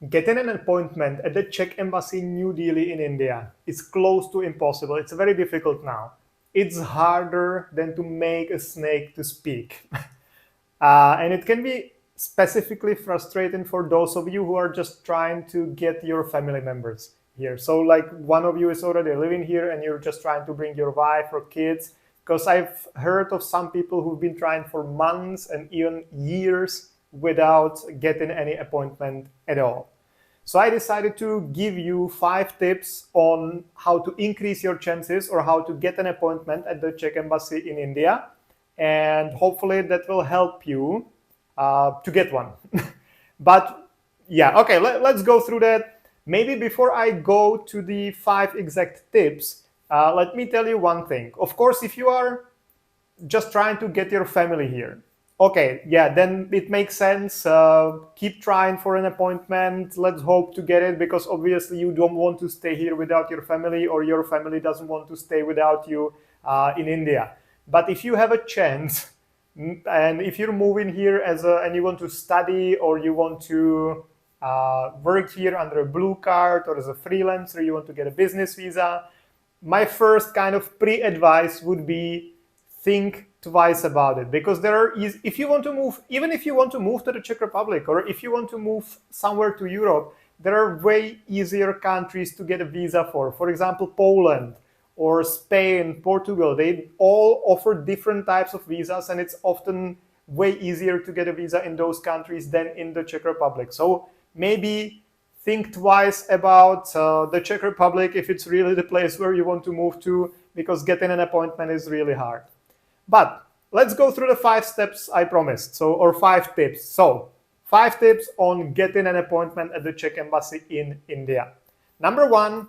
Getting an appointment at the Czech Embassy in New Delhi in India is close to impossible. It's very difficult now. It's harder than to make a snake to speak. And it can be specifically frustrating for those of you who are just trying to get your family members here. So like one of you is already living here and you're just trying to bring your wife or kids. Because I've heard of some people who've been trying for months and even years without getting any appointment at all. So I decided to give you 5 tips on how to increase your chances or how to get an appointment at the Czech Embassy in India. And hopefully that will help you to get one. But yeah, okay, let's go through that. Maybe before I go to the 5 exact tips, let me tell you one thing. Of course, if you are just trying to get your family here, okay, yeah, then it makes sense. Keep trying for an appointment. Let's hope to get it, because obviously you don't want to stay here without your family, or your family doesn't want to stay without you in India. But if you have a chance, and if you're moving here and you want to study, or you want to work here under a blue card, or as a freelancer, you want to get a business visa, my first kind of pre-advice would be think twice about it, because if you want to move, even if you want to move to the Czech Republic, or if you want to move somewhere to Europe, there are way easier countries to get a visa for. For example, Poland or Spain, Portugal, they all offer different types of visas, and it's often way easier to get a visa in those countries than in the Czech Republic. So maybe think twice about the Czech Republic if it's really the place where you want to move to, because getting an appointment is really hard. But let's go through the 5 steps I promised, or 5 tips. So 5 tips on getting an appointment at the Czech Embassy in India. Number 1,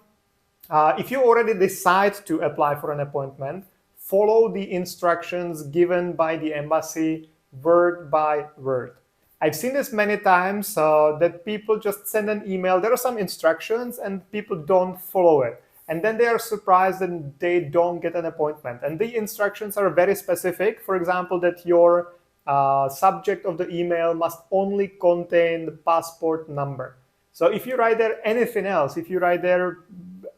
if you already decide to apply for an appointment, follow the instructions given by the embassy word by word. I've seen this many times that people just send an email. There are some instructions and people don't follow it. And then they are surprised and they don't get an appointment. And the instructions are very specific. For example, that your subject of the email must only contain the passport number. So if you write there anything else, if you write there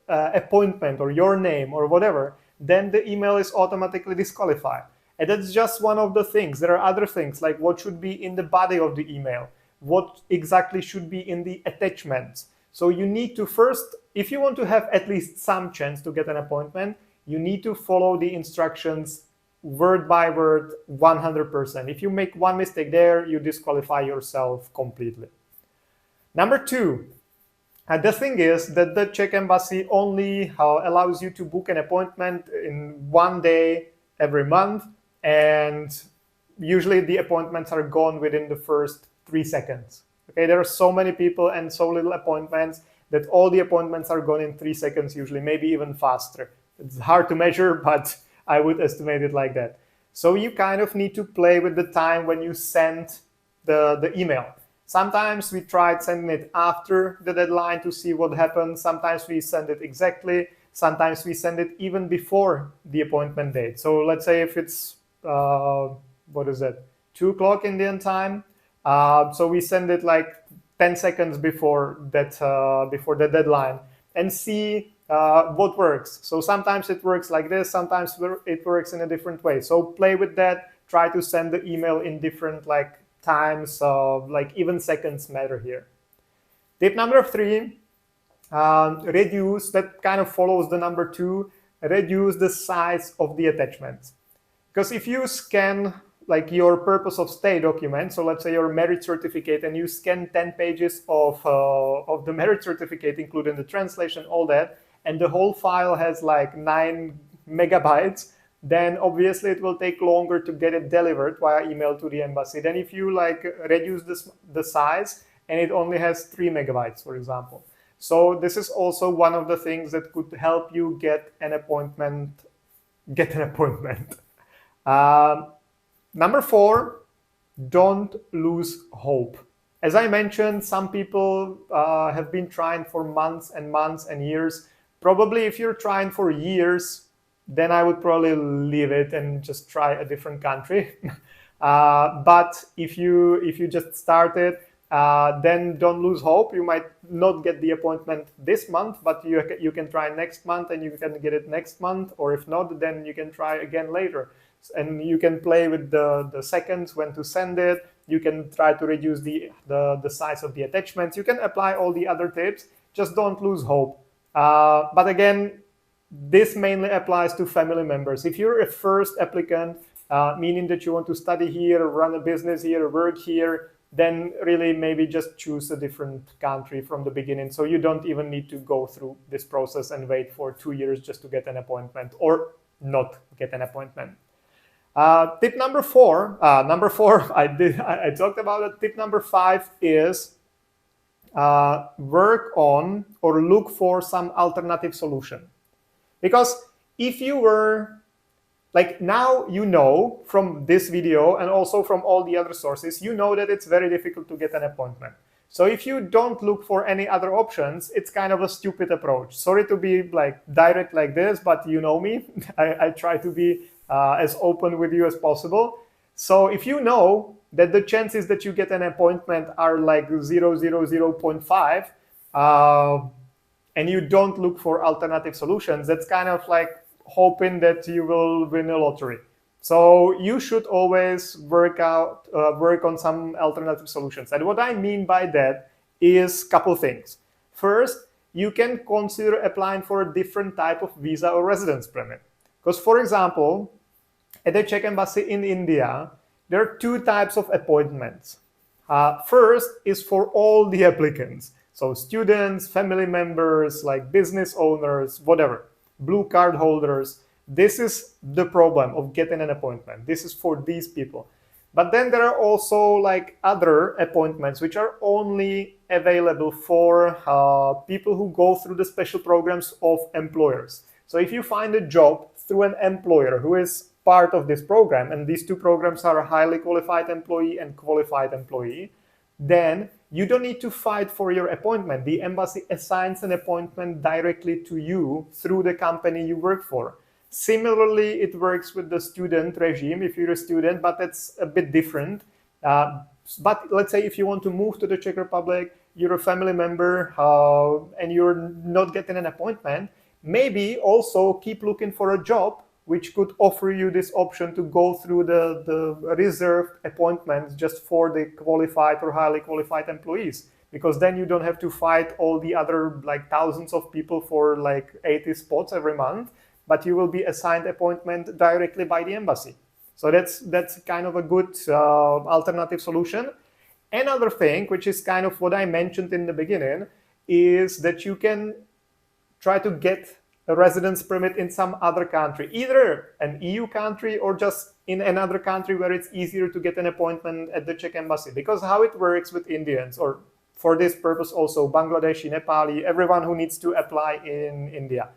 appointment or your name or whatever, then the email is automatically disqualified. And that's just one of the things. There are other things, like what should be in the body of the email, what exactly should be in the attachments. So you need to first, if you want to have at least some chance to get an appointment, you need to follow the instructions word by word 100%. If you make one mistake there, you disqualify yourself completely. Number 2, the thing is that the Czech Embassy only allows you to book an appointment in 1 day every month, and usually the appointments are gone within the first 3 seconds. Okay, there are so many people and so little appointments that all the appointments are gone in 3 seconds, usually, maybe even faster. It's hard to measure, but I would estimate it like that. So you kind of need to play with the time when you send the email. Sometimes we tried sending it after the deadline to see what happens. Sometimes we send it exactly. Sometimes we send it even before the appointment date. So let's say if it's, 2 o'clock Indian time. So we send it like 10 seconds before the deadline, and see what works. So sometimes it works like this, sometimes it works in a different way. So play with that. Try to send the email in different times. Even seconds matter here. Tip number 3, reduce, that kind of follows the number 2, reduce the size of the attachments. Because if you scan your purpose of stay document, so let's say your marriage certificate, and you scan 10 pages of the marriage certificate, including the translation, all that, and the whole file has 9 megabytes, then obviously it will take longer to get it delivered via email to the embassy than if you reduce the size and it only has 3 megabytes, for example. So this is also one of the things that could help you get an appointment. Number 4, don't lose hope. As I mentioned, some people have been trying for months and months and years. Probably if you're trying for years, then I would probably leave it and just try a different country. But if you just started, then don't lose hope. You might not get the appointment this month, but you can try next month and you can get it next month. Or if not, then you can try again later. And you can play with the seconds, when to send it. You can try to reduce the size of the attachments. You can apply all the other tips. Just don't lose hope. But again, this mainly applies to family members. If you're a first applicant, meaning that you want to study here, run a business here, work here, then really maybe just choose a different country from the beginning. So you don't even need to go through this process and wait for 2 years just to get an appointment, or not get an appointment. Tip number 4, I talked about it. Tip number 5 is work on or look for some alternative solution. Because if you were, like now you know from this video and also from all the other sources, you know that it's very difficult to get an appointment. So if you don't look for any other options, it's kind of a stupid approach. Sorry to be like direct like this, but you know me. I try to be as open with you as possible. So if you know that the chances that you get an appointment are like 0.5, and you don't look for alternative solutions, that's kind of like hoping that you will win a lottery. So you should always work on some alternative solutions. And what I mean by that is a couple things. First, you can consider applying for a different type of visa or residence permit. Because, for example, at the Czech Embassy in India, there are 2 types of appointments. First is for all the applicants. So students, family members, like business owners, whatever, blue card holders. This is the problem of getting an appointment. This is for these people. But then there are also like other appointments which are only available for people who go through the special programs of employers. So if you find a job through an employer who is part of this program, and these 2 programs are a highly qualified employee and qualified employee, then you don't need to fight for your appointment. The embassy assigns an appointment directly to you through the company you work for. Similarly, it works with the student regime if you're a student, but it's a bit different. But let's say if you want to move to the Czech Republic, you're a family member and you're not getting an appointment, maybe also keep looking for a job which could offer you this option to go through the reserved appointments just for the qualified or highly qualified employees. Because then you don't have to fight all the other like thousands of people for like 80 spots every month, but you will be assigned appointment directly by the embassy. So that's kind of a good alternative solution. Another thing, which is kind of what I mentioned in the beginning, is that you can try to get a residence permit in some other country, either an EU country or just in another country where it's easier to get an appointment at the Czech Embassy. Because how it works with Indians, or for this purpose also Bangladeshi, Nepali, everyone who needs to apply in India,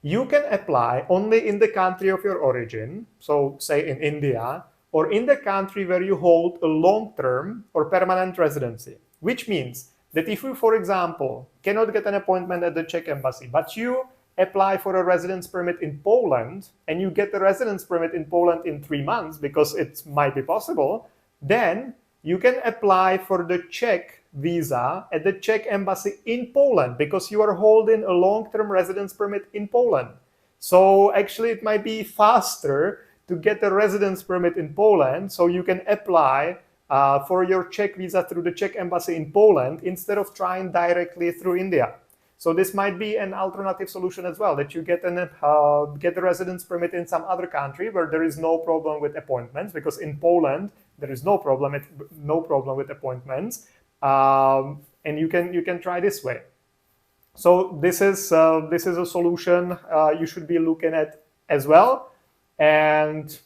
you can apply only in the country of your origin, so say in India, or in the country where you hold a long-term or permanent residency, which means that if you, for example, cannot get an appointment at the Czech Embassy, but you apply for a residence permit in Poland and you get the residence permit in Poland in 3 months, because it might be possible, then you can apply for the Czech visa at the Czech Embassy in Poland because you are holding a long-term residence permit in Poland. So actually it might be faster to get a residence permit in Poland, so you can apply for your Czech visa through the Czech Embassy in Poland instead of trying directly through India. So this might be an alternative solution as well, that you get a residence permit in some other country where there is no problem with appointments, because in Poland there is no problem with appointments, and you can try this way. So this is a solution you should be looking at as well. And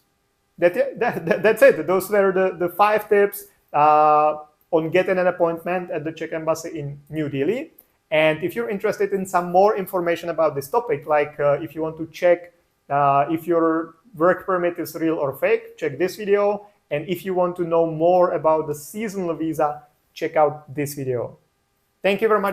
that's it. Those were the 5 tips on getting an appointment at the Czech Embassy in New Delhi. And if you're interested in some more information about this topic, like if you want to check if your work permit is real or fake, check this video. And if you want to know more about the seasonal visa, check out this video. Thank you very much.